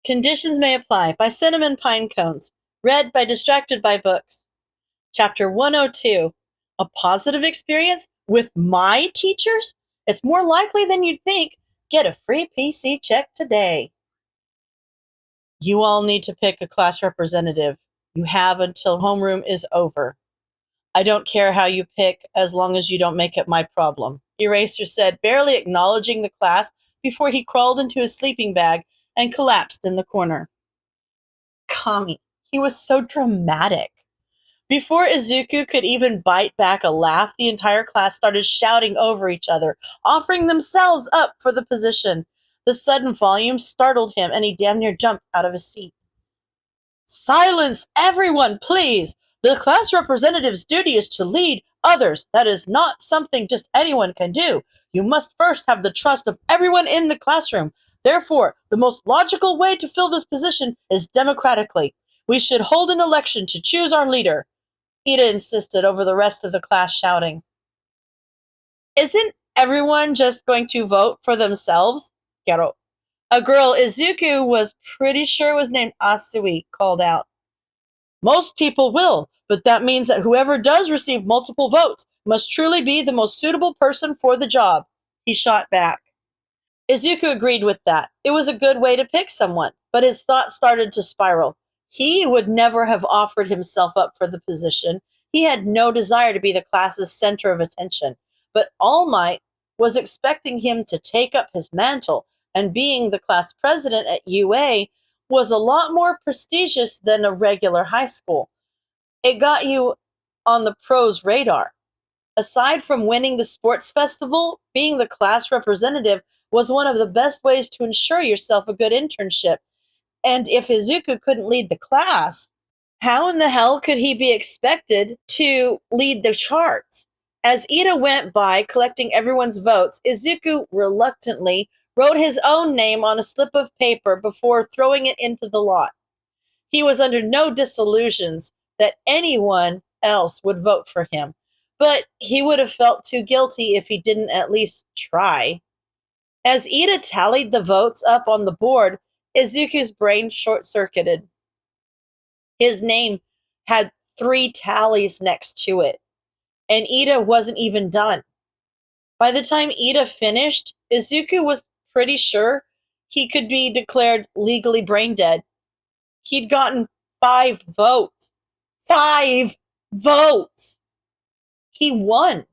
Conditions May Apply by CinnamonPinecones. Read by Distracted by Books. Chapter 102. A positive experience with my teachers? It's more likely than you'd think. Get a free PC check today. You all need to pick a class representative. You have until homeroom is over. I don't care how you pick, as long as you don't make it my problem, Eraser said, barely acknowledging the class before he crawled into his sleeping bag and collapsed in the corner. Kami, he was so dramatic. Before Izuku could even bite back a laugh, the entire class started shouting over each other, offering themselves up for the position. The sudden volume startled him, and he damn near jumped out of his seat. Silence, everyone, please! The class representative's duty is to lead others. That is not something just anyone can do. You must first have the trust of everyone in the classroom. Therefore, the most logical way to fill this position is democratically. We should hold an election to choose our leader, Ida insisted over the rest of the class shouting. Isn't everyone just going to vote for themselves? Gero, a girl Izuku was pretty sure was named Asui, called out. Most people will, but that means that whoever does receive multiple votes must truly be the most suitable person for the job, he shot back. Izuku agreed with that. It was a good way to pick someone, but his thoughts started to spiral. He would never have offered himself up for the position. He had no desire to be the class's center of attention, but All Might was expecting him to take up his mantle, and being the class president at UA was a lot more prestigious than a regular high school. It got you on the pros' radar. Aside from winning the sports festival, being the class representative was one of the best ways to ensure yourself a good internship. And if Izuku couldn't lead the class, how in the hell could he be expected to lead the charts? As Ida went by collecting everyone's votes, Izuku reluctantly wrote his own name on a slip of paper before throwing it into the lot. He was under no disillusions that anyone else would vote for him, but he would have felt too guilty if he didn't at least try. As Ida tallied the votes up on the board, Izuku's brain short-circuited. His name had 3 tallies next to it, and Ida wasn't even done. By the time Ida finished, Izuku was pretty sure he could be declared legally brain dead. He'd gotten 5 votes. 5 votes! He won.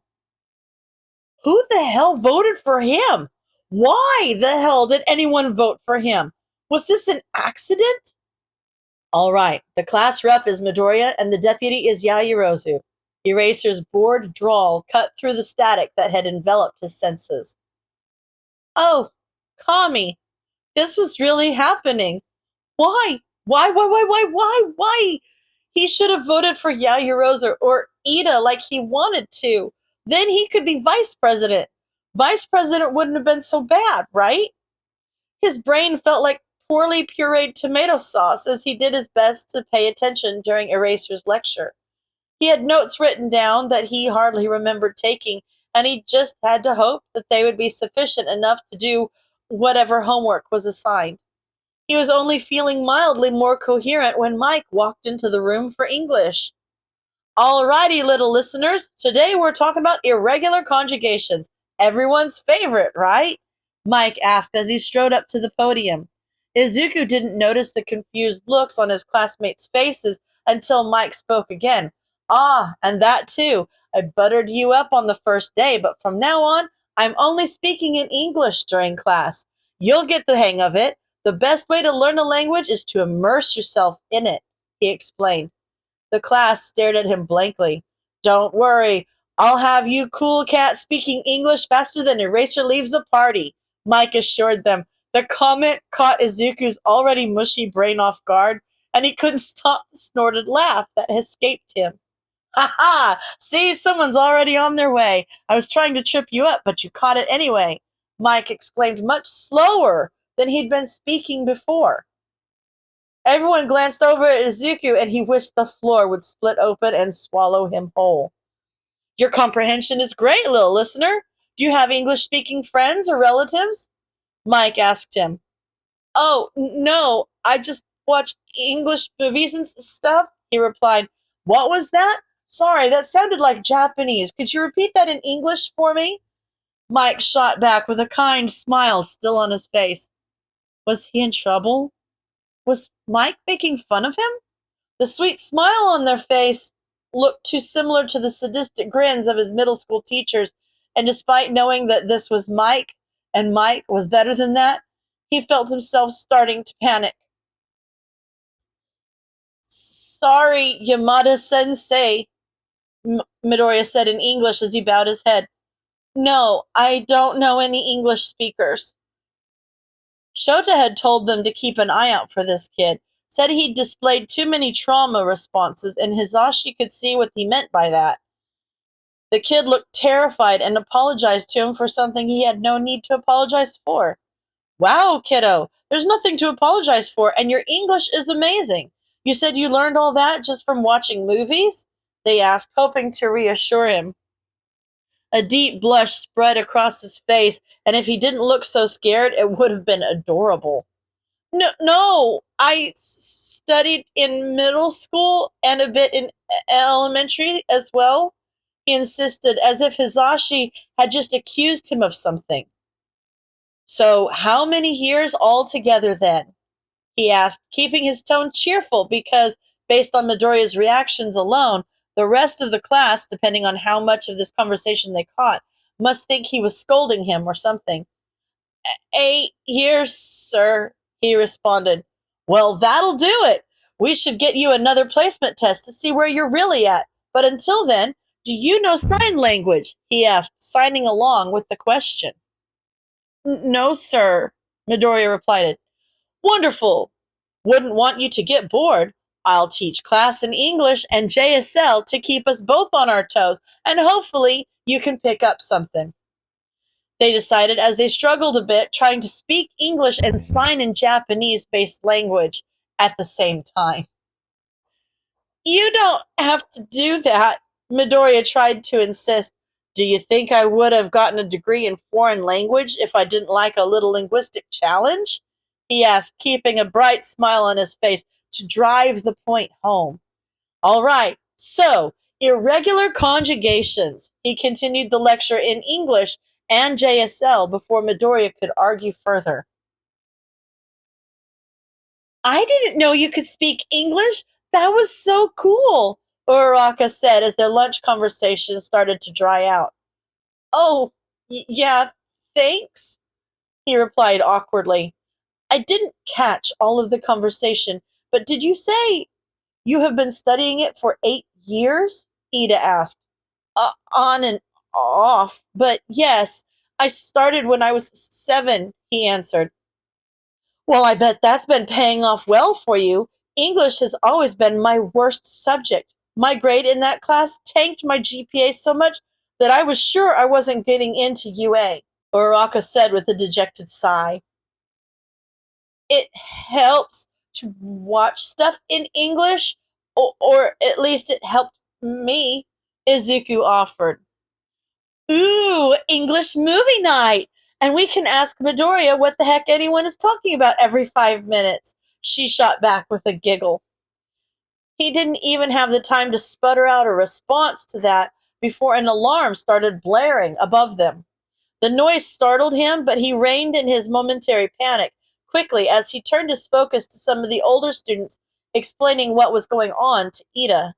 Who the hell voted for him? Why the hell did anyone vote for him? Was this an accident? All right, the class rep is Midoriya and the deputy is Yaoyorozu. Eraser's bored drawl cut through the static that had enveloped his senses. Oh, Kami, this was really happening. Why? Why? He should have voted for Yaoyorozu or Ida like he wanted to. Then he could be vice president. Vice president wouldn't have been so bad, right? His brain felt like poorly pureed tomato sauce as he did his best to pay attention during Eraser's lecture. He had notes written down that he hardly remembered taking, and he just had to hope that they would be sufficient enough to do whatever homework was assigned. He was only feeling mildly more coherent when Mike walked into the room for English. Alrighty, little listeners, today we're talking about irregular conjugations. Everyone's favorite, right? Mike asked as he strode up to the podium. Izuku didn't notice the confused looks on his classmates' faces until Mike spoke again. Ah, and that too. I buttered you up on the first day, but from now on, I'm only speaking in English during class. You'll get the hang of it. The best way to learn a language is to immerse yourself in it, he explained. The class stared at him blankly. Don't worry, I'll have you cool cats speaking English faster than Eraser leaves the party, Mike assured them. The comment caught Izuku's already mushy brain off guard, and he couldn't stop the snorted laugh that escaped him. Ha ha! See, someone's already on their way. I was trying to trip you up, but you caught it anyway, Mike exclaimed much slower than he'd been speaking before. Everyone glanced over at Izuku, and he wished the floor would split open and swallow him whole. Your comprehension is great, little listener. Do you have English-speaking friends or relatives? Mike asked him. Oh, no, I just watch English movies and stuff, he replied. What was that? Sorry, that sounded like Japanese. Could you repeat that in English for me? Mike shot back with a kind smile still on his face. Was he in trouble? Was Mike making fun of him? The sweet smile on their face looked too similar to the sadistic grins of his middle school teachers, and despite knowing that this was Mike, and Mike was better than that, he felt himself starting to panic. Sorry, Yamada-sensei, Midoriya said in English as he bowed his head. No, I don't know any English speakers. Shota had told them to keep an eye out for this kid, said he'd displayed too many trauma responses, and Hizashi could see what he meant by that. The kid looked terrified and apologized to him for something he had no need to apologize for. Wow, kiddo, there's nothing to apologize for, and your English is amazing. You said you learned all that just from watching movies? They asked, hoping to reassure him. A deep blush spread across his face, and if he didn't look so scared, it would have been adorable. No, I studied in middle school and a bit in elementary as well, he insisted, as if Hizashi had just accused him of something. So, how many years altogether then? He asked, keeping his tone cheerful because, based on Midoriya's reactions alone, the rest of the class, depending on how much of this conversation they caught, must think he was scolding him or something. 8 years, sir, he responded. Well, that'll do it. We should get you another placement test to see where you're really at. But until then, do you know sign language? He asked, signing along with the question. No, sir, Midoriya replied. Wonderful. Wouldn't want you to get bored. I'll teach class in English and JSL to keep us both on our toes, and hopefully you can pick up something. They decided as they struggled a bit trying to speak English and sign in Japanese-based language at the same time. You don't have to do that, Midoriya tried to insist. Do you think I would have gotten a degree in foreign language if I didn't like a little linguistic challenge? He asked, keeping a bright smile on his face to drive the point home. All right, so irregular conjugations. He continued the lecture in English and JSL before Midoriya could argue further. I didn't know you could speak English. That was so cool, Uraraka said as their lunch conversation started to dry out. Oh, yeah, thanks, he replied awkwardly. I didn't catch all of the conversation, but did you say you have been studying it for 8 years? Ida asked. On and off, but yes, I started when I was 7, he answered. Well, I bet that's been paying off well for you. English has always been my worst subject. My grade in that class tanked my GPA so much that I was sure I wasn't getting into UA, Uraraka said with a dejected sigh. It helps to watch stuff in English, or at least it helped me, Izuku offered. Ooh, English movie night! And we can ask Midoriya what the heck anyone is talking about every 5 minutes, she shot back with a giggle. He didn't even have the time to sputter out a response to that before an alarm started blaring above them. The noise startled him, but he reined in his momentary panic quickly as he turned his focus to some of the older students explaining what was going on to Ida.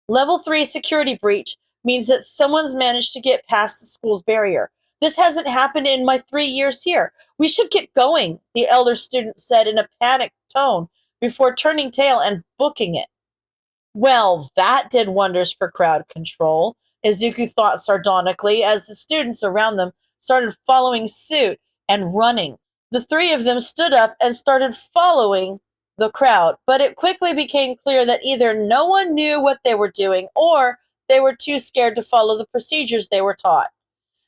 Level 3 security breach means that someone's managed to get past the school's barrier. This hasn't happened in my 3 years here. We should get going, the elder student said in a panicked tone before turning tail and booking it. Well, that did wonders for crowd control, Izuku thought sardonically as the students around them started following suit and running. The three of them stood up and started following the crowd, but it quickly became clear that either no one knew what they were doing or they were too scared to follow the procedures they were taught.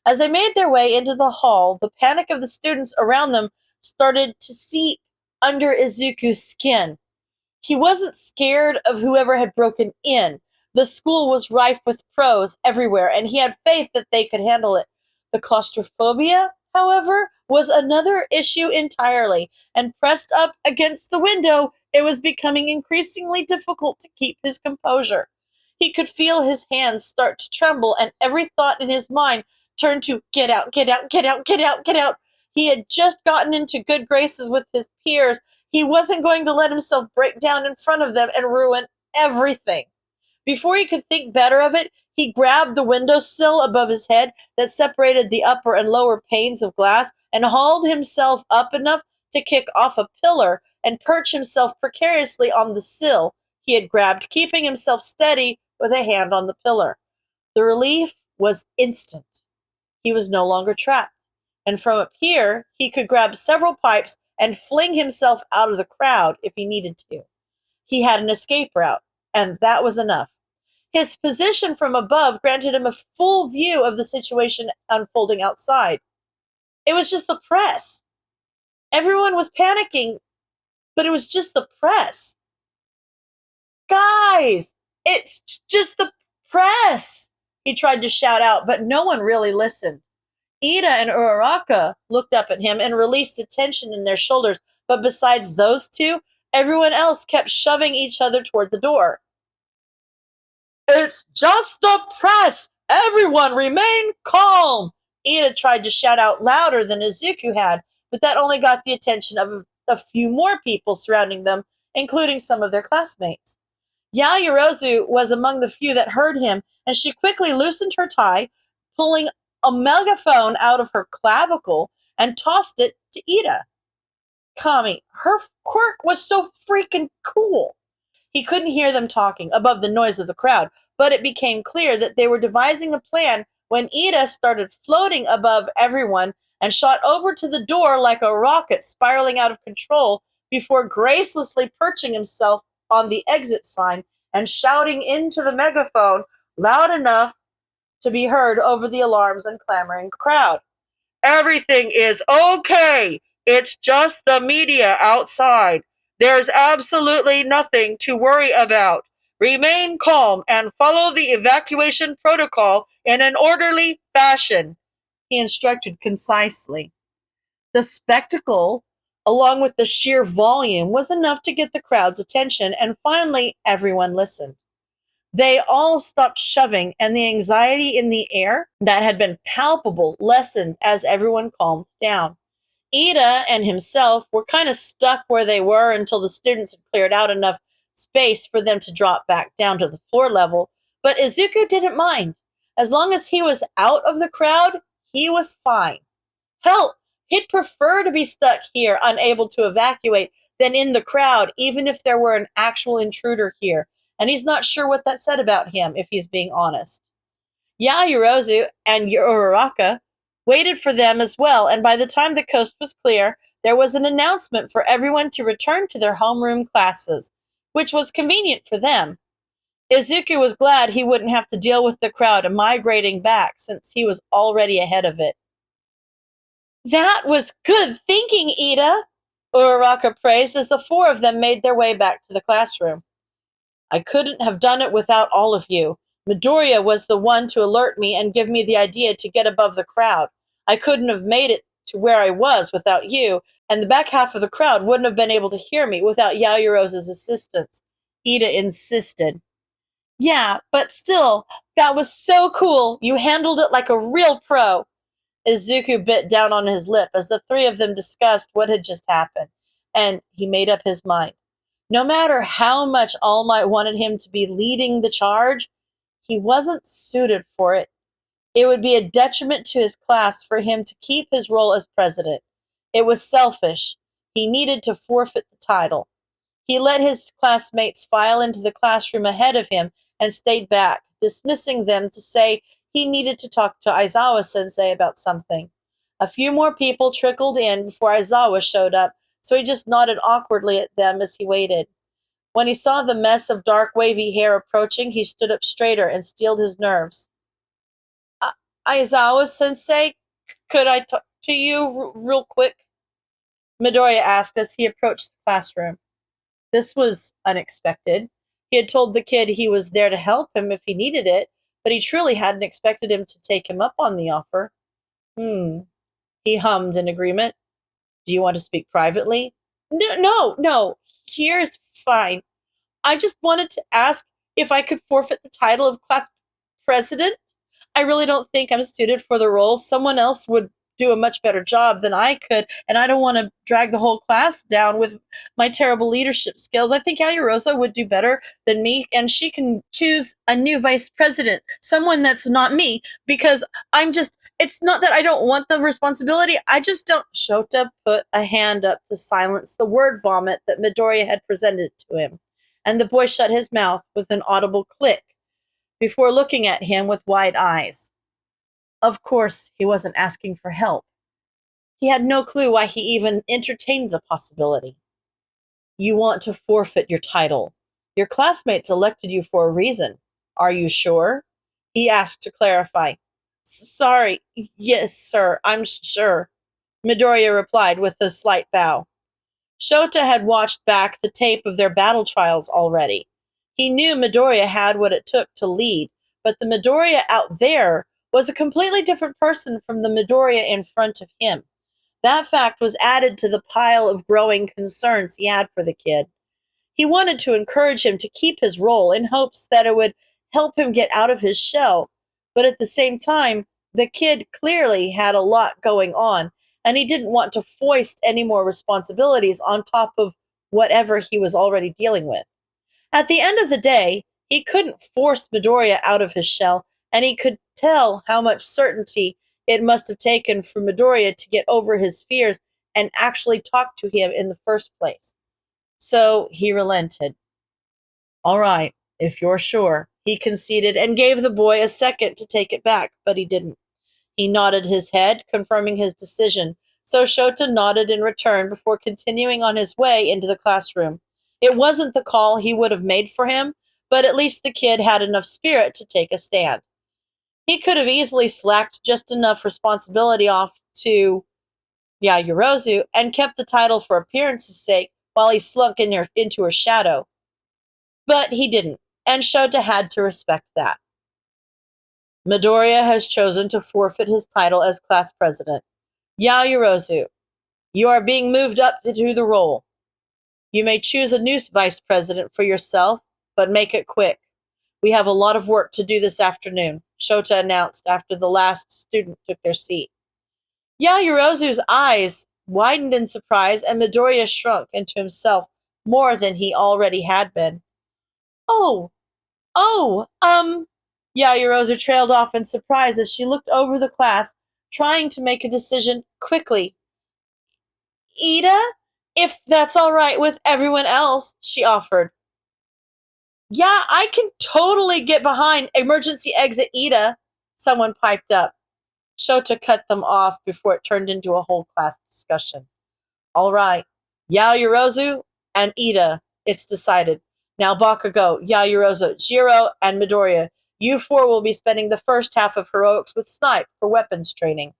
As they made their way into the hall, the panic of the students around them started to seep under Izuku's skin. He wasn't scared of whoever had broken in. The school was rife with pros everywhere, and he had faith that they could handle it. The claustrophobia, however, was another issue entirely, and pressed up against the window, it was becoming increasingly difficult to keep his composure. He could feel his hands start to tremble, and every thought in his mind turned to get out, get out, get out, get out, get out. He had just gotten into good graces with his peers. He wasn't going to let himself break down in front of them and ruin everything. Before he could think better of it, he grabbed the windowsill above his head that separated the upper and lower panes of glass and hauled himself up enough to kick off a pillar and perch himself precariously on the sill he had grabbed, keeping himself steady with a hand on the pillar. The relief was instant. He was no longer trapped, and from up here he could grab several pipes and fling himself out of the crowd if he needed to. He had an escape route, and that was enough. His position from above granted him a full view of the situation unfolding outside. It was just the press. Everyone was panicking, but it was just the press. Guys, it's just the press, he tried to shout out, but no one really listened. Ida and Uraraka looked up at him and released the tension in their shoulders, but besides those two, everyone else kept shoving each other toward the door. It's just the press! Everyone remain calm! Ida tried to shout out louder than Izuku had, but that only got the attention of a few more people surrounding them, including some of their classmates. Yaoyorozu was among the few that heard him, and she quickly loosened her tie, pulling a megaphone out of her clavicle and tossed it to Ida. Kami, her quirk was so freaking cool. He couldn't hear them talking above the noise of the crowd, but it became clear that they were devising a plan when Ida started floating above everyone and shot over to the door like a rocket spiraling out of control before gracelessly perching himself on the exit sign and shouting into the megaphone loud enough to be heard over the alarms and clamoring crowd. Everything is okay. It's just the media outside. There's absolutely nothing to worry about. Remain calm and follow the evacuation protocol in an orderly fashion, he instructed concisely. The spectacle, along with the sheer volume, was enough to get the crowd's attention, and finally everyone listened. They all stopped shoving, and the anxiety in the air that had been palpable lessened as everyone calmed down. Ida and himself were kind of stuck where they were until the students had cleared out enough space for them to drop back down to the floor level, but Izuku didn't mind. As long as he was out of the crowd, he was fine. Hell, he'd prefer to be stuck here, unable to evacuate, than in the crowd, even if there were an actual intruder here, and he's not sure what that said about him, if he's being honest. Yaoyorozu and Uraraka waited for them as well, and by the time the coast was clear, there was an announcement for everyone to return to their homeroom classes, which was convenient for them. Izuku was glad he wouldn't have to deal with the crowd migrating back, since he was already ahead of it. That was good thinking, Ida, Uraraka praised as the four of them made their way back to the classroom. I couldn't have done it without all of you. Midoriya was the one to alert me and give me the idea to get above the crowd. I couldn't have made it to where I was without you, and the back half of the crowd wouldn't have been able to hear me without Yaoyorozu's assistance, Ida insisted. Yeah, but still, that was so cool. You handled it like a real pro. Izuku bit down on his lip as the three of them discussed what had just happened, and he made up his mind. No matter how much All Might wanted him to be leading the charge, he wasn't suited for it. It would be a detriment to his class for him to keep his role as president. It was selfish. He needed to forfeit the title. He let his classmates file into the classroom ahead of him and stayed back, dismissing them to say he needed to talk to Aizawa-sensei about something. A few more people trickled in before Aizawa showed up, so he just nodded awkwardly at them as he waited. When he saw the mess of dark wavy hair approaching, he stood up straighter and steeled his nerves. Aizawa-sensei, could I talk to you real quick? Midoriya asked as he approached the classroom. This was unexpected. He had told the kid he was there to help him if he needed it, but he truly hadn't expected him to take him up on the offer. he hummed in agreement. Do you want to speak privately? No. Here's fine. I just wanted to ask if I could forfeit the title of class president. I really don't think I'm suited for the role. Someone else would do a much better job than I could, and I don't want to drag the whole class down with my terrible leadership skills. I think Rosa would do better than me, and she can choose a new vice president, someone that's not me, because it's not that I don't want the responsibility. I just don't. Shota put a hand up to silence the word vomit that Midoriya had presented to him, and the boy shut his mouth with an audible click before looking at him with wide eyes. Of course, he wasn't asking for help. He had no clue why he even entertained the possibility. You want to forfeit your title. Your classmates elected you for a reason. Are you sure? He asked to clarify. Sorry. Yes, sir, I'm sure, Midoriya replied with a slight bow. Shota had watched back the tape of their battle trials already. He knew Midoriya had what it took to lead, but the Midoriya out there was a completely different person from the Midoriya in front of him. That fact was added to the pile of growing concerns he had for the kid. He wanted to encourage him to keep his role in hopes that it would help him get out of his shell, but at the same time, the kid clearly had a lot going on, and he didn't want to foist any more responsibilities on top of whatever he was already dealing with. At the end of the day, he couldn't force Midoriya out of his shell, and he could tell how much certainty it must have taken for Midoriya to get over his fears and actually talk to him in the first place. So he relented. All right, if you're sure, he conceded and gave the boy a second to take it back, but he didn't. He nodded his head, confirming his decision. So Shota nodded in return before continuing on his way into the classroom. It wasn't the call he would have made for him, but at least the kid had enough spirit to take a stand. He could have easily slacked just enough responsibility off to Yaoyorozu and kept the title for appearance's sake while he slunk into her shadow. But he didn't, and Shota had to respect that. Midoriya has chosen to forfeit his title as class president. Yaoyorozu, you are being moved up to the role. You may choose a new vice president for yourself, but make it quick. We have a lot of work to do this afternoon, Shota announced after the last student took their seat. Yaoyorozu's eyes widened in surprise, and Midoriya shrunk into himself more than he already had been. Oh, oh, Yaoyorozu trailed off in surprise as she looked over the class, trying to make a decision quickly. Ida? If that's all right with everyone else, she offered. Yeah, I can totally get behind emergency exit Ida, someone piped up. Shota cut them off before it turned into a whole class discussion. All right, Yaoyorozu and Ida, it's decided. Now Bakugo, Yaoyorozu, Jiro, and Midoriya, you four will be spending the first half of heroics with Snipe for weapons training.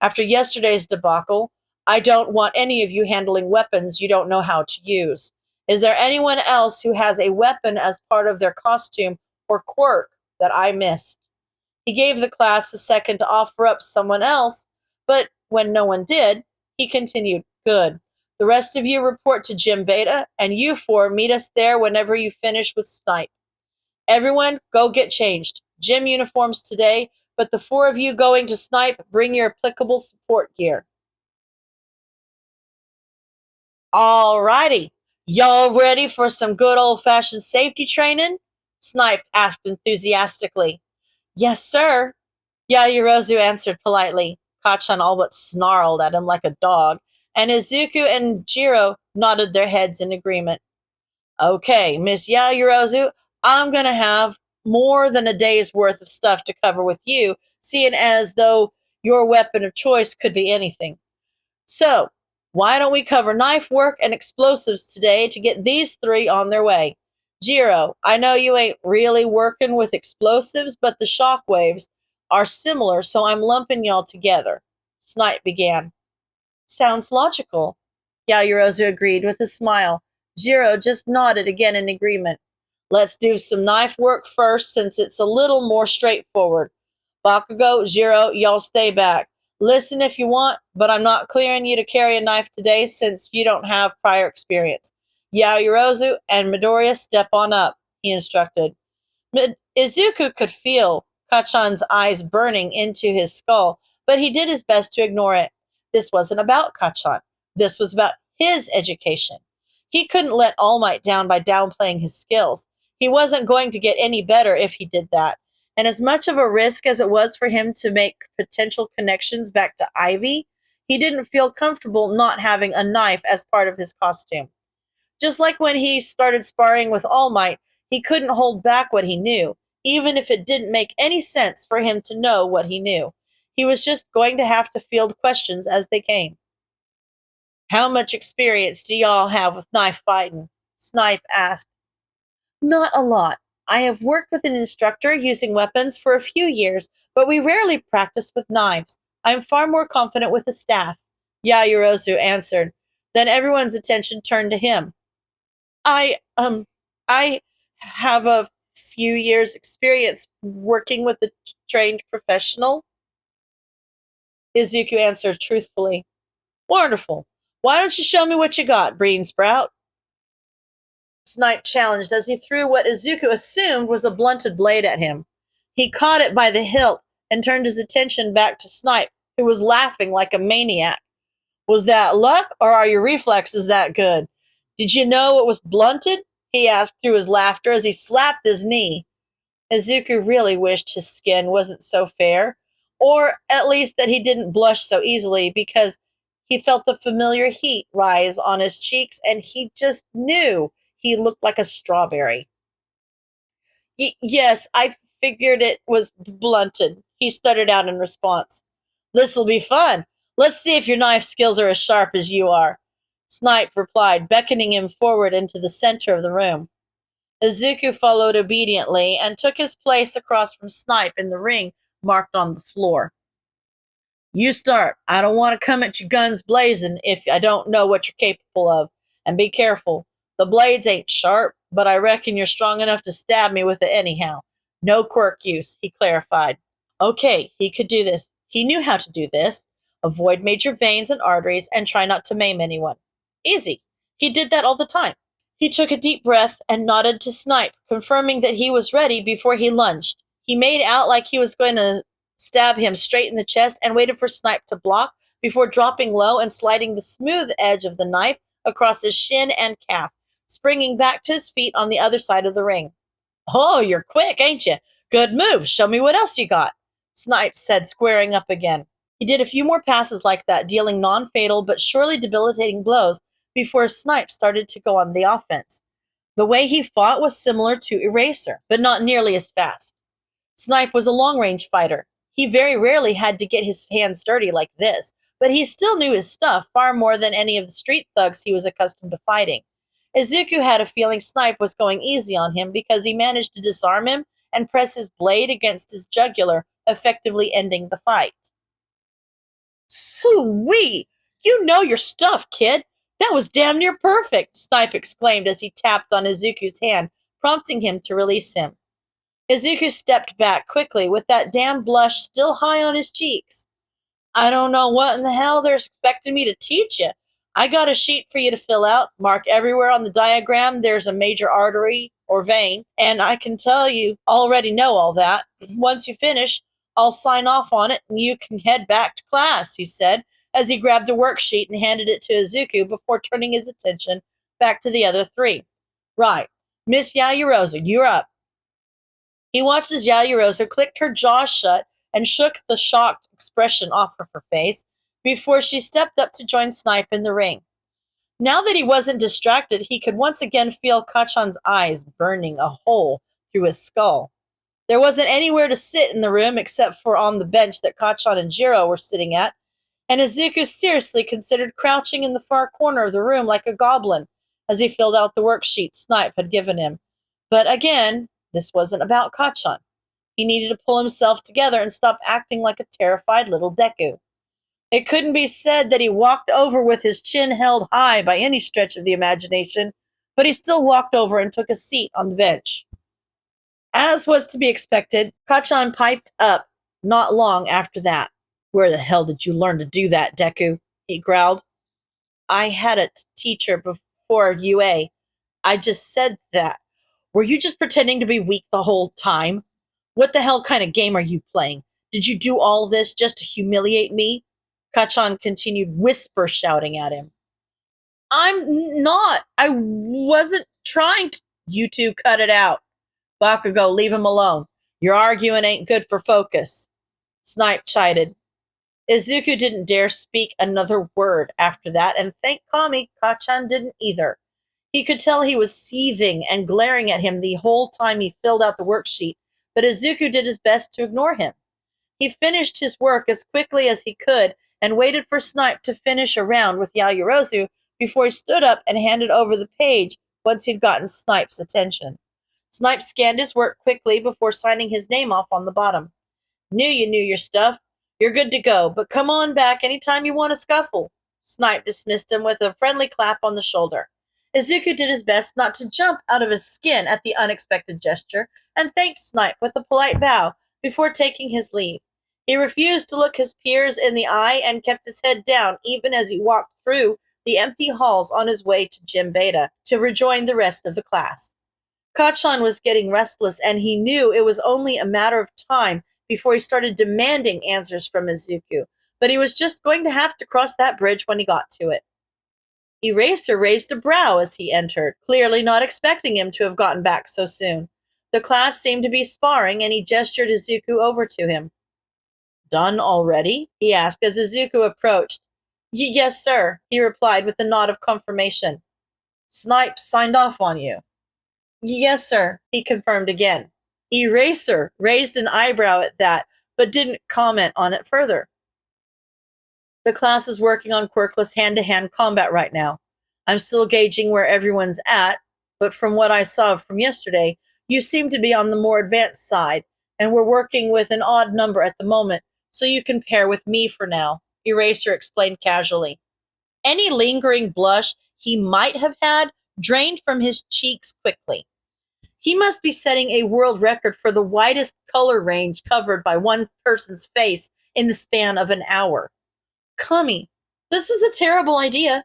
After yesterday's debacle, I don't want any of you handling weapons you don't know how to use. Is there anyone else who has a weapon as part of their costume or quirk that I missed? He gave the class a second to offer up someone else, but when no one did, he continued, Good. The rest of you report to Gym Beta, and you four meet us there whenever you finish with Snipe. Everyone, go get changed. Gym uniforms today, but the four of you going to Snipe, bring your applicable support gear. Alrighty. Y'all ready for some good old-fashioned safety training? Snipe asked enthusiastically. Yes, sir. Yaoyorozu answered politely. Kacchan all but snarled at him like a dog, and Izuku and Jiro nodded their heads in agreement. Okay, Miss Yaoyorozu, I'm going to have more than a day's worth of stuff to cover with you, seeing as though your weapon of choice could be anything. So, why don't we cover knife work and explosives today to get these three on their way? Jiro, I know you ain't really working with explosives, but the shockwaves are similar, so I'm lumping y'all together. Snipe began. Sounds logical. Yaoyorozu agreed with a smile. Jiro just nodded again in agreement. Let's do some knife work first, since it's a little more straightforward. Bakugo, Jiro, y'all stay back. Listen if you want, but I'm not clearing you to carry a knife today since you don't have prior experience. Yaoyorozu and Midoriya, step on up, he instructed. Izuku could feel Kachan's eyes burning into his skull, but he did his best to ignore it. This wasn't about Kachan. This was about his education. He couldn't let All Might down by downplaying his skills. He wasn't going to get any better if he did that. And as much of a risk as it was for him to make potential connections back to Ivy, he didn't feel comfortable not having a knife as part of his costume. Just like when he started sparring with All Might, he couldn't hold back what he knew, even if it didn't make any sense for him to know what he knew. He was just going to have to field questions as they came. How much experience do y'all have with knife fighting? Snipe asked. Not a lot. I have worked with an instructor using weapons for a few years, but we rarely practice with knives. I am far more confident with a staff, Yaoyorozu answered. Then everyone's attention turned to him. I have a few years experience working with a trained professional, Izuku answered truthfully. Wonderful. Why don't you show me what you got, Bean Sprout? Snipe challenged as he threw what Izuku assumed was a blunted blade at him. He caught it by the hilt and turned his attention back to Snipe, who was laughing like a maniac. Was that luck, or are your reflexes that good? Did you know it was blunted? He asked through his laughter as he slapped his knee. Izuku really wished his skin wasn't so fair, or at least that he didn't blush so easily, because he felt the familiar heat rise on his cheeks and he just knew he looked like a strawberry. Yes, I figured it was blunted, he stuttered out in response. This'll be fun. Let's see if your knife skills are as sharp as you are, Snipe replied, beckoning him forward into the center of the room. Izuku followed obediently and took his place across from Snipe in the ring marked on the floor. You start. I don't want to come at you guns blazing if I don't know what you're capable of. And be careful. The blades ain't sharp, but I reckon you're strong enough to stab me with it anyhow. No quirk use, he clarified. Okay, he could do this. He knew how to do this. Avoid major veins and arteries and try not to maim anyone. Easy. He did that all the time. He took a deep breath and nodded to Snipe, confirming that he was ready before he lunged. He made out like he was going to stab him straight in the chest and waited for Snipe to block before dropping low and sliding the smooth edge of the knife across his shin and calf, springing back to his feet on the other side of the ring. Oh, you're quick, ain't you? Good move. Show me what else you got, Snipe said, squaring up again. He did a few more passes like that, dealing non-fatal but surely debilitating blows before Snipe started to go on the offense. The way he fought was similar to Eraser, but not nearly as fast. Snipe was a long-range fighter. He very rarely had to get his hands dirty like this, but he still knew his stuff far more than any of the street thugs he was accustomed to fighting. Izuku had a feeling Snipe was going easy on him because he managed to disarm him and press his blade against his jugular, effectively ending the fight. Sweet! You know your stuff, kid! That was damn near perfect, Snipe exclaimed as he tapped on Izuku's hand, prompting him to release him. Izuku stepped back quickly, with that damn blush still high on his cheeks. I don't know what in the hell they're expecting me to teach you. I got a sheet for you to fill out. Mark everywhere on the diagram there's a major artery or vein, and I can tell you already know all that. Once you finish, I'll sign off on it and you can head back to class, he said, as he grabbed a worksheet and handed it to Izuku before turning his attention back to the other three. Right. Miss Yaoyorozu, you're up. He watched as Yaoyorozu clicked her jaw shut and shook the shocked expression off of her face before she stepped up to join Snipe in the ring. Now that he wasn't distracted, he could once again feel Kachan's eyes burning a hole through his skull. There wasn't anywhere to sit in the room except for on the bench that Kachan and Jiro were sitting at, and Izuku seriously considered crouching in the far corner of the room like a goblin as he filled out the worksheet Snipe had given him. But again, this wasn't about Kachan. He needed to pull himself together and stop acting like a terrified little Deku. It couldn't be said that he walked over with his chin held high by any stretch of the imagination, but he still walked over and took a seat on the bench. As was to be expected, Kachan piped up not long after that. Where the hell did you learn to do that, Deku? He growled. I had a teacher before UA. I just said that. Were you just pretending to be weak the whole time? What the hell kind of game are you playing? Did you do all this just to humiliate me? Kachan continued whisper shouting at him. I'm not. I wasn't trying to. You two cut it out. Bakugo, leave him alone. Your arguing ain't good for focus. Snipe chided. Izuku didn't dare speak another word after that, and thank Kami, Kachan didn't either. He could tell he was seething and glaring at him the whole time he filled out the worksheet, but Izuku did his best to ignore him. He finished his work as quickly as he could and waited for Snipe to finish a round with Yaoyorozu before he stood up and handed over the page once he'd gotten Snipe's attention. Snipe scanned his work quickly before signing his name off on the bottom. Knew you knew your stuff. You're good to go, but come on back anytime you want to scuffle. Snipe dismissed him with a friendly clap on the shoulder. Izuku did his best not to jump out of his skin at the unexpected gesture and thanked Snipe with a polite bow before taking his leave. He refused to look his peers in the eye and kept his head down even as he walked through the empty halls on his way to Gym Beta to rejoin the rest of the class. Kachan was getting restless, and he knew it was only a matter of time before he started demanding answers from Izuku, but he was just going to have to cross that bridge when he got to it. Eraser raised a brow as he entered, clearly not expecting him to have gotten back so soon. The class seemed to be sparring, and he gestured Izuku over to him. Done already? He asked as Izuku approached. Yes, sir, he replied with a nod of confirmation. Snipe signed off on you. Yes, sir, he confirmed again. Eraser raised an eyebrow at that, but didn't comment on it further. The class is working on quirkless hand-to-hand combat right now. I'm still gauging where everyone's at, but from what I saw from yesterday, you seem to be on the more advanced side, and we're working with an odd number at the moment, so you can pair with me for now, Eraser explained casually. Any lingering blush he might have had drained from his cheeks quickly. He must be setting a world record for the widest color range covered by one person's face in the span of an hour. Kami, this was a terrible idea.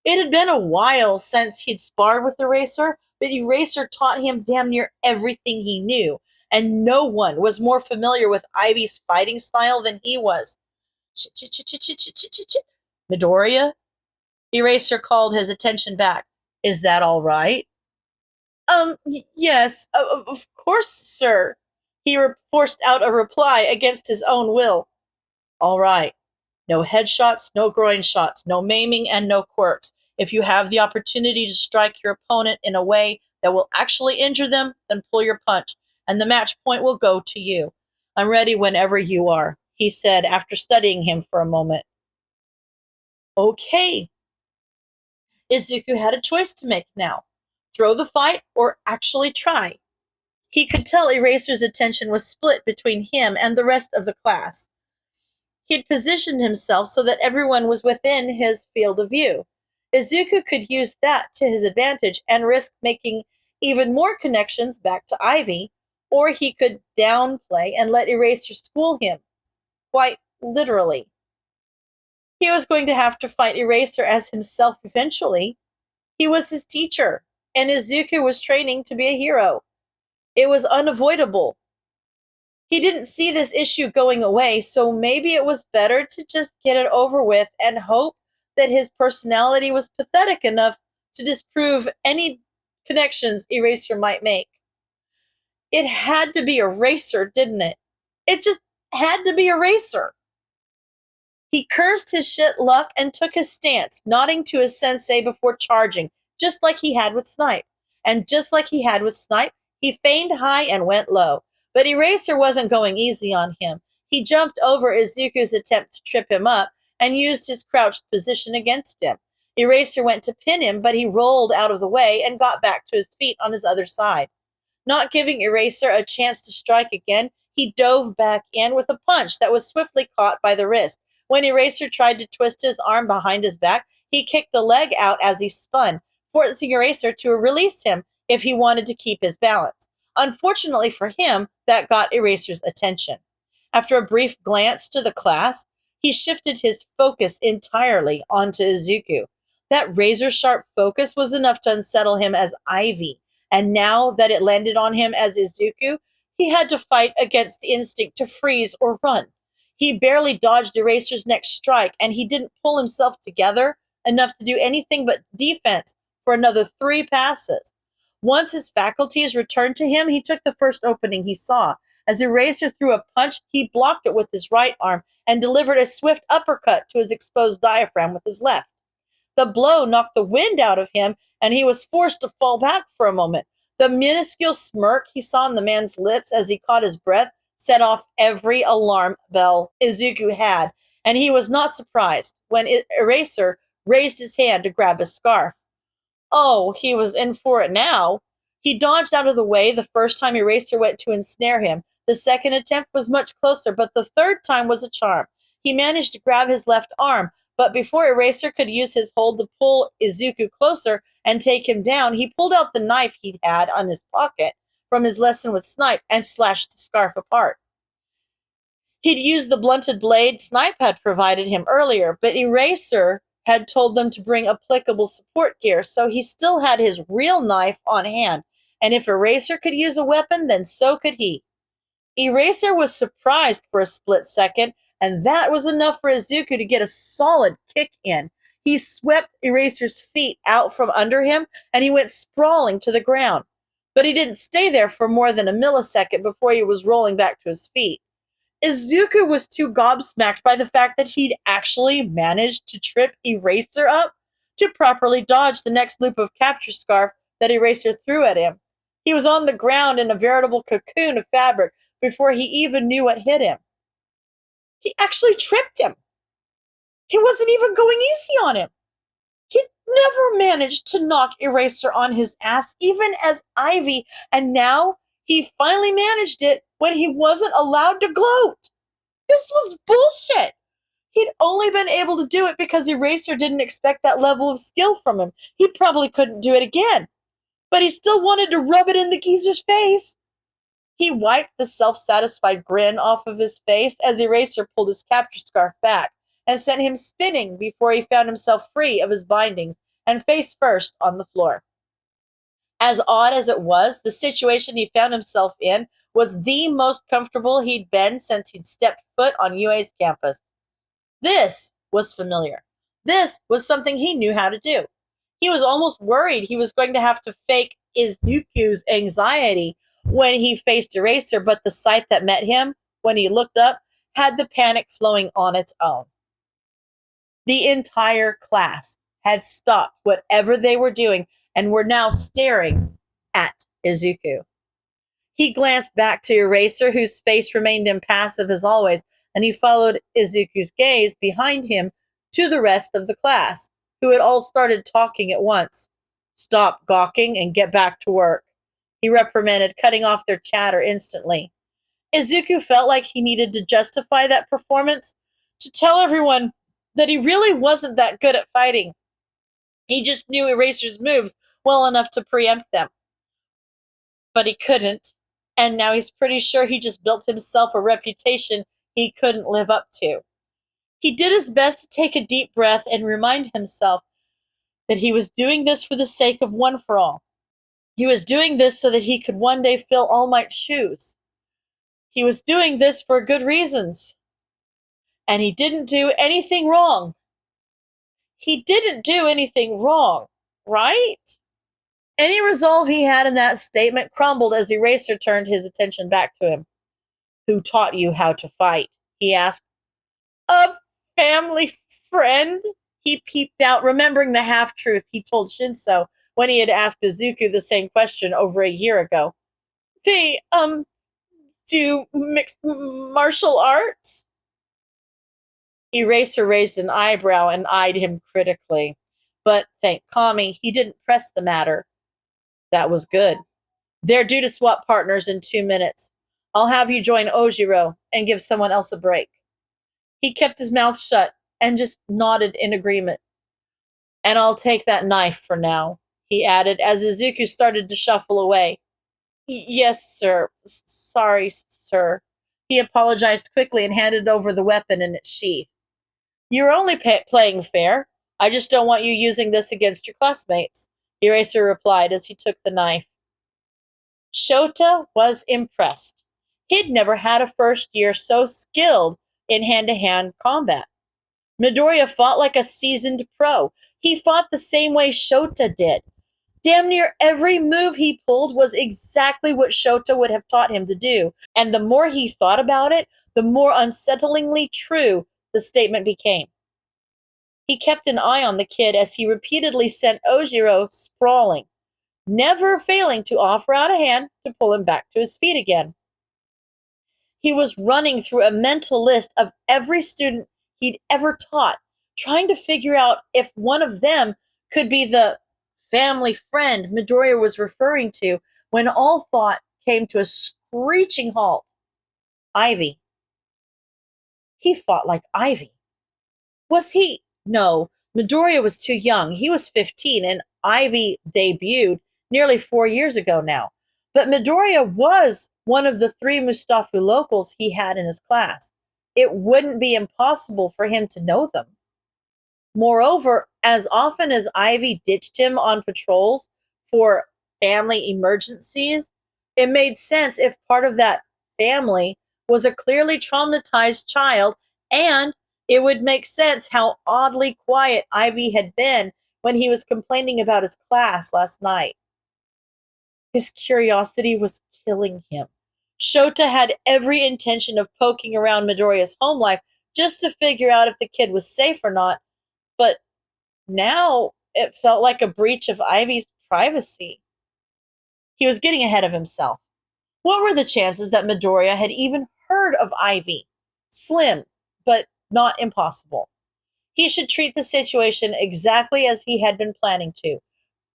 It had been a while since he'd sparred with Eraser, but Eraser taught him damn near everything he knew, and no one was more familiar with Ivy's fighting style than he was. Midoriya? Eraser called his attention back. Is that all right? Yes, of course, sir. He forced out a reply against his own will. All right. No headshots, no groin shots, no maiming, and no quirks. If you have the opportunity to strike your opponent in a way that will actually injure them, then pull your punch, and the match point will go to you. I'm ready whenever you are, he said after studying him for a moment. Okay. Izuku had a choice to make now. Throw the fight or actually try. He could tell Eraser's attention was split between him and the rest of the class. He'd positioned himself so that everyone was within his field of view. Izuku could use that to his advantage and risk making even more connections back to Ivy, or he could downplay and let Eraser school him. Quite literally. He was going to have to fight Eraser as himself eventually. He was his teacher, and Izuku was training to be a hero. It was unavoidable. He didn't see this issue going away, so maybe it was better to just get it over with and hope that his personality was pathetic enough to disprove any connections Eraser might make. It had to be Eraser, didn't it? It just had to be Eraser. He cursed his shit luck and took his stance, nodding to his sensei before charging, just like he had with Snipe. And just like he had with Snipe, he feigned high and went low. But Eraser wasn't going easy on him. He jumped over Izuku's attempt to trip him up and used his crouched position against him. Eraser went to pin him, but he rolled out of the way and got back to his feet on his other side. Not giving Eraser a chance to strike again, he dove back in with a punch that was swiftly caught by the wrist. When Eraser tried to twist his arm behind his back, he kicked the leg out as he spun, forcing Eraser to release him if he wanted to keep his balance. Unfortunately for him, that got Eraser's attention. After a brief glance to the class, he shifted his focus entirely onto Izuku. That razor-sharp focus was enough to unsettle him as Ivy, and now that it landed on him as Izuku, he had to fight against the instinct to freeze or run. He barely dodged Eraser's next strike, and he didn't pull himself together enough to do anything but defense for another 3 passes. Once his faculties returned to him, he took the first opening he saw. As Eraser threw a punch, he blocked it with his right arm and delivered a swift uppercut to his exposed diaphragm with his left. The blow knocked the wind out of him, and he was forced to fall back for a moment. The minuscule smirk he saw on the man's lips as he caught his breath set off every alarm bell Izuku had, and he was not surprised when Eraser raised his hand to grab his scarf. Oh, he was in for it now. He dodged out of the way the first time Eraser went to ensnare him. The second attempt was much closer, but the third time was a charm. He managed to grab his left arm, but before Eraser could use his hold to pull Izuku closer and take him down, he pulled out the knife he'd had on his pocket from his lesson with Snipe and slashed the scarf apart. He'd used the blunted blade Snipe had provided him earlier, but Eraser had told them to bring applicable support gear, so he still had his real knife on hand, and if Eraser could use a weapon, then so could he. Eraser was surprised for a split second, and that was enough for Izuku to get a solid kick in. He swept Eraser's feet out from under him, and he went sprawling to the ground. But he didn't stay there for more than a millisecond before he was rolling back to his feet. Izuku was too gobsmacked by the fact that he'd actually managed to trip Eraser up to properly dodge the next loop of capture scarf that Eraser threw at him. He was on the ground in a veritable cocoon of fabric before he even knew what hit him. He actually tripped him. He wasn't even going easy on him. He'd never managed to knock Eraser on his ass, even as Ivy, and now he finally managed it when he wasn't allowed to gloat. This was bullshit. He'd only been able to do it because Eraser didn't expect that level of skill from him. He probably couldn't do it again. But he still wanted to rub it in the geezer's face. He wiped the self-satisfied grin off of his face as Eraser pulled his capture scarf back and sent him spinning before he found himself free of his bindings and face first on the floor. As odd as it was, the situation he found himself in was the most comfortable he'd been since he'd stepped foot on UA's campus. This was familiar. This was something he knew how to do. He was almost worried he was going to have to fake Izuku's anxiety when he faced Eraser, but the sight that met him when he looked up had the panic flowing on its own. The entire class had stopped whatever they were doing and were now staring at Izuku. He glanced back to Eraser, whose face remained impassive as always, and he followed Izuku's gaze behind him to the rest of the class, who had all started talking at once. "Stop gawking and get back to work," he reprimanded, cutting off their chatter instantly. Izuku felt like he needed to justify that performance, to tell everyone that he really wasn't that good at fighting. He just knew Eraser's moves well enough to preempt them. But he couldn't, and now he's pretty sure he just built himself a reputation he couldn't live up to. He did his best to take a deep breath and remind himself that he was doing this for the sake of One for All. He was doing this so that he could one day fill All Might's shoes. He was doing this for good reasons. And he didn't do anything wrong. He didn't do anything wrong, right? Any resolve he had in that statement crumbled as Eraser turned his attention back to him. "Who taught you how to fight?" he asked. "A family friend," he peeped out, remembering the half-truth he told Shinso when he had asked Izuku the same question over a year ago. "They, do mixed martial arts?" Eraser raised an eyebrow and eyed him critically. But, thank Kami, he didn't press the matter. That was good. "They're due to swap partners in 2 minutes. I'll have you join Ojiro and give someone else a break." He kept his mouth shut and just nodded in agreement. "And I'll take that knife for now," he added as Izuku started to shuffle away. "Yes, sir. Sorry, sir." He apologized quickly and handed over the weapon in its sheath. You're only playing fair. I just don't want you using this against your classmates, Eraser replied as he took the knife. Shota was impressed. He'd never had a first year so skilled in hand-to-hand combat. Midoriya fought like a seasoned pro. He fought the same way Shota did. Damn near every move he pulled was exactly what Shota would have taught him to do, and the more he thought about it, the more unsettlingly true the statement became. He kept an eye on the kid as he repeatedly sent Ojiro sprawling, never failing to offer out a hand to pull him back to his feet again. He was running through a mental list of every student he'd ever taught, trying to figure out if one of them could be the family friend Midoriya was referring to, when all thought came to a screeching halt. Ivy. He fought like Ivy. Was he? No, Midoriya was too young. He was 15, and Ivy debuted nearly 4 years ago now. But Midoriya was one of the 3 Mustafu locals he had in his class. It wouldn't be impossible for him to know them. Moreover, as often as Ivy ditched him on patrols for family emergencies, it made sense if part of that family was a clearly traumatized child, and it would make sense how oddly quiet Ivy had been when he was complaining about his class last night. His curiosity was killing him. Shota had every intention of poking around Midoriya's home life just to figure out if the kid was safe or not, but now it felt like a breach of Ivy's privacy. He was getting ahead of himself. What were the chances that Midoriya had even heard of Ivy? Slim, but not impossible. He should treat the situation exactly as he had been planning to.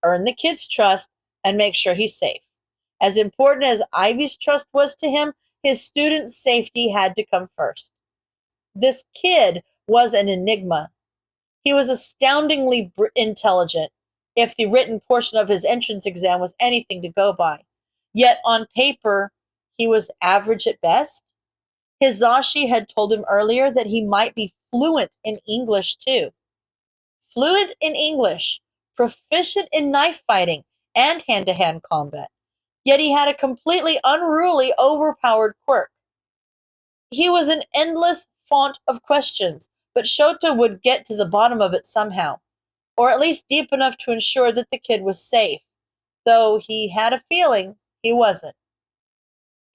Earn the kid's trust and make sure he's safe. As important as Ivy's trust was to him, his student's safety had to come first. This kid was an enigma. He was astoundingly intelligent, if the written portion of his entrance exam was anything to go by. Yet on paper, he was average at best. Hizashi had told him earlier that he might be fluent in English too. Fluent in English, proficient in knife fighting and hand-to-hand combat. Yet he had a completely unruly, overpowered quirk. He was an endless font of questions, but Shota would get to the bottom of it somehow, or at least deep enough to ensure that the kid was safe, though he had a feeling he wasn't.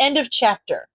End of chapter.